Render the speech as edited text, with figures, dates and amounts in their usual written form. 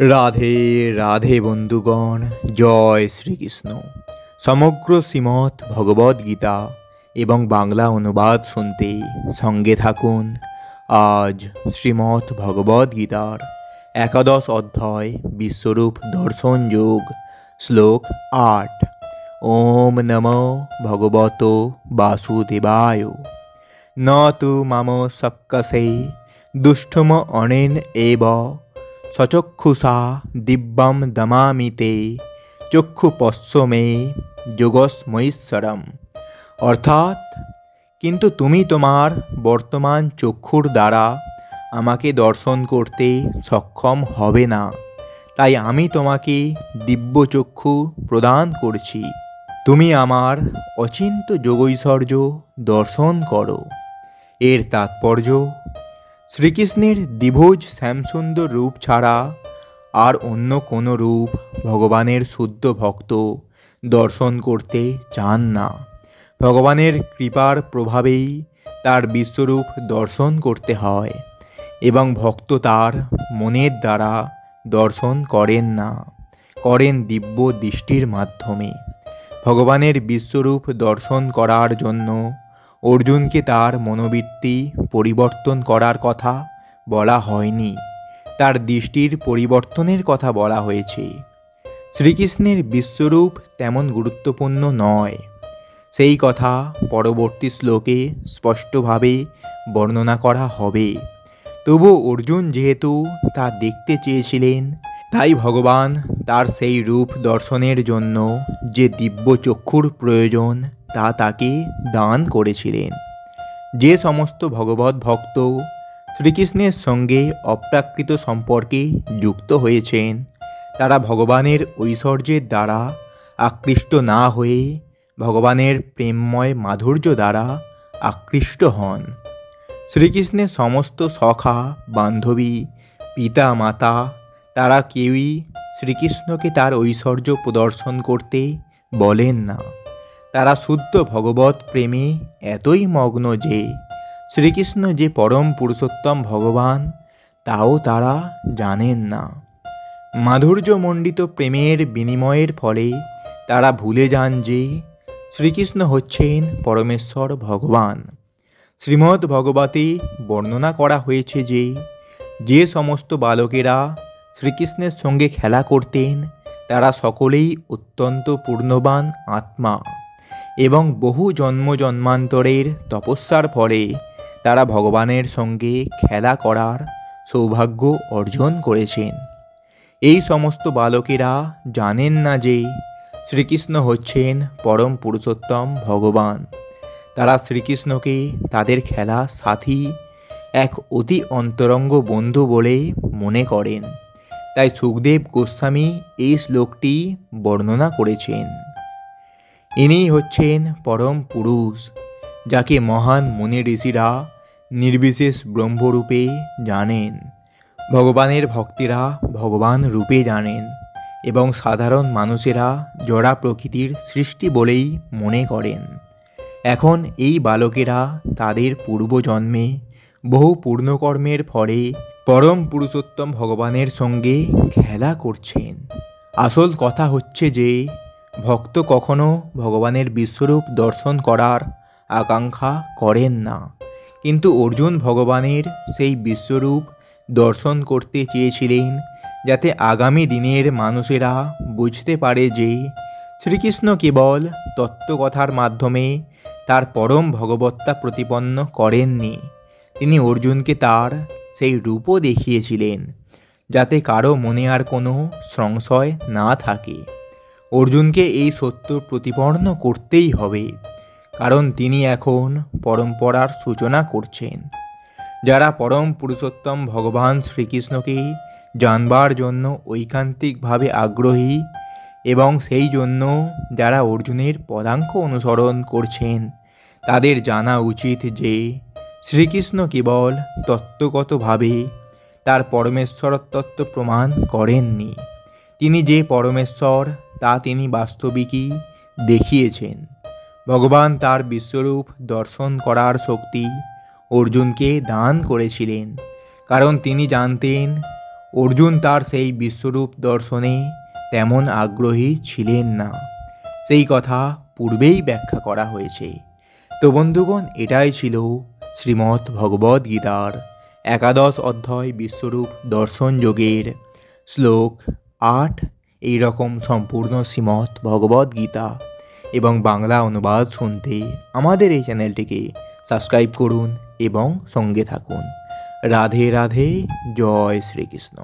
রাধে রাধে বন্ধুগণ, জয় শ্রীকৃষ্ণ। সমগ্র শ্রীমৎ ভগবদ্গীতা এবং বাংলা অনুবাদ শুনতে সঙ্গে থাকুন। আজ শ্রীমৎ ভগবদ্গীতার একাদশ অধ্যায় বিশ্বরূপ দর্শন যোগ, শ্লোক ৮। ওম নমো ভগবত বাসুদেবায়। ন তু মম শক্যসে দুষ্টম অনেন এব সচক্ষুষা দিব্যম দমামি তে চক্ষুপস্য মে যোগস্মৈশ্বরম। অর্থাৎ, কিন্তু তুমি তোমার বর্তমান চক্ষুর দ্বারা আমাকে দর্শন করতে সক্ষম হবে না, তাই আমি তোমাকে দিব্য চক্ষু প্রদান করছি। তুমি আমার অচিন্ত যোগৈশ্বর্য দর্শন করো। এর তাৎপর্য, শ্রীকৃষ্ণের দ্বিভুজ শ্যামসুন্দর রূপ ছাড়া আর অন্য কোনো রূপ ভগবানের শুদ্ধ ভক্ত দর্শন করতে চান না। ভগবানের কৃপার প্রভাবেই তার বিশ্বরূপ দর্শন করতে হয় এবং ভক্ত তার মনের দ্বারা দর্শন করেন না, করেন দিব্য দৃষ্টির মাধ্যমে। ভগবানের বিশ্বরূপ দর্শন করার জন্য অর্জুনকে তার মনোবৃত্তি পরিবর্তন করার কথা বলা হয়নি, তার দৃষ্টির পরিবর্তনের কথা বলা হয়েছে। শ্রীকৃষ্ণের বিশ্বরূপ তেমন গুরুত্বপূর্ণ নয়, সেই কথা পরবর্তী শ্লোকে স্পষ্টভাবে বর্ণনা করা হবে। তবু অর্জুন যেহেতু তা দেখতে চেয়েছিলেন, তাই ভগবান তার সেই রূপ দর্শনের জন্য যে দিব্য চক্ষুর প্রয়োজন তা তাকে দান করেছিলেন। যে সমস্ত ভগবত ভক্ত শ্রীকৃষ্ণের সঙ্গে অপ্রাকৃত সম্পর্কে যুক্ত হয়েছেন, তারা ভগবানের ঐশ্বর্যের দ্বারা আকৃষ্ট না হয়ে ভগবানের প্রেমময় মাধুর্য দ্বারা আকৃষ্ট হন। শ্রীকৃষ্ণের সমস্ত সখা, বান্ধবী, পিতা মাতা তারা কেউই শ্রীকৃষ্ণকে তার ঐশ্বর্য প্রদর্শন করতে বলেন না। তারা শুদ্ধ ভগবত প্রেমে এতই মগ্ন যে শ্রীকৃষ্ণ যে পরম পুরুষোত্তম ভগবান তাও তারা জানেন না। মাধুর্যমণ্ডিত প্রেমের বিনিময়ের ফলে তারা ভুলে যান যে শ্রীকৃষ্ণ হচ্ছেন পরমেশ্বর ভগবান। শ্রীমদ্ ভগবতে বর্ণনা করা হয়েছে যে যে সমস্ত বালকেরা শ্রীকৃষ্ণের সঙ্গে খেলা করতেন তারা সকলেই অত্যন্ত পূর্ণবান আত্মা এবং বহু জন্ম জন্মান্তরের তপস্যার ফলে তারা ভগবানের সঙ্গে খেলা করার সৌভাগ্য অর্জন করেছেন। এই সমস্ত বালকেরা জানেন না যে শ্রীকৃষ্ণ হচ্ছেন পরম পুরুষোত্তম ভগবান। তারা শ্রীকৃষ্ণকে তাদের খেলা সাথী, এক অতি অন্তরঙ্গ বন্ধু বলে মনে করেন। তাই সুখদেব গোস্বামী এই শ্লোকটি বর্ণনা করেছেন। ইনি হচ্ছেন পরম পুরুষ, যাকে মহান মুনি ঋষিরা নির্বিশেষ ব্রহ্মরূপে জানেন। ভগবানের ভক্তেরা ভগবান রূপে জানেন এবং সাধারণ মানুষেরা জড়া প্রকৃতির সৃষ্টি বলেই মনে করেন। এখন এই বালকেরা তাদের পূর্বজন্মে বহু পূর্ণকর্মের ফলে পরম পুরুষোত্তম ভগবানের সঙ্গে খেলা করছেন। আসল কথা হচ্ছে যে ভক্ত কখনো ভগবানের বিশ্বরূপ দর্শন করার আকাঙ্ক্ষা করেন না, কিন্তু অর্জুন ভগবানের সেই বিশ্বরূপ দর্শন করতে চেয়েছিলেন যাতে আগামী দিনের মানুষেরা বুঝতে পারে যে শ্রীকৃষ্ণ কেবল তত্ত্বকথার মাধ্যমে তার পরম ভগবত্তা প্রতিপন্ন করেননি, তিনি অর্জুনকে তার সেই রূপও দেখিয়েছিলেন যাতে কারো মনে আর কোনো সংশয় না থাকে। অর্জুনকে এই সত্য প্রতিপন্ন করতেই হবে, কারণ তিনি এখন পরম্পরার সূচনা করছেন। যারা পরম পুরুষোত্তম ভগবান শ্রীকৃষ্ণকে জানবার জন্য ঐকান্তিকভাবে আগ্রহী এবং সেই জন্য যারা অর্জুনের পদাঙ্ক অনুসরণ করছেন, তাদের জানা উচিত যে শ্রীকৃষ্ণ কেবল তত্ত্বগতভাবে তার পরমেশ্বরতত্ত্ব প্রমাণ করেননি, তিনি যে পরমেশ্বর তা তিনি বাস্তবিকই দেখিয়েছেন। ভগবান তার বিশ্বরূপ দর্শন করার শক্তি অর্জুনকে দান করেছিলেন, কারণ তিনি জানতেন অর্জুন তার সেই বিশ্বরূপ দর্শনে তেমন আগ্রহী ছিলেন না, সেই কথা পূর্বেই ব্যাখ্যা করা হয়েছে। তো বন্ধুগণ, এটাই ছিল শ্রীমদ্ ভগবদ্ গীতার 11 অধ্যায় বিশ্বরূপ দর্শন যোগের শ্লোক 8। এই রকম সম্পূর্ণ শ্রীমদ্ ভগবদ্ গীতা এবং বাংলা অনুবাদ শুনতে আমাদের এই চ্যানেলটিকে সাবস্ক্রাইব করুন এবং সঙ্গে থাকুন। রাধে রাধে, জয় শ্রীকৃষ্ণ।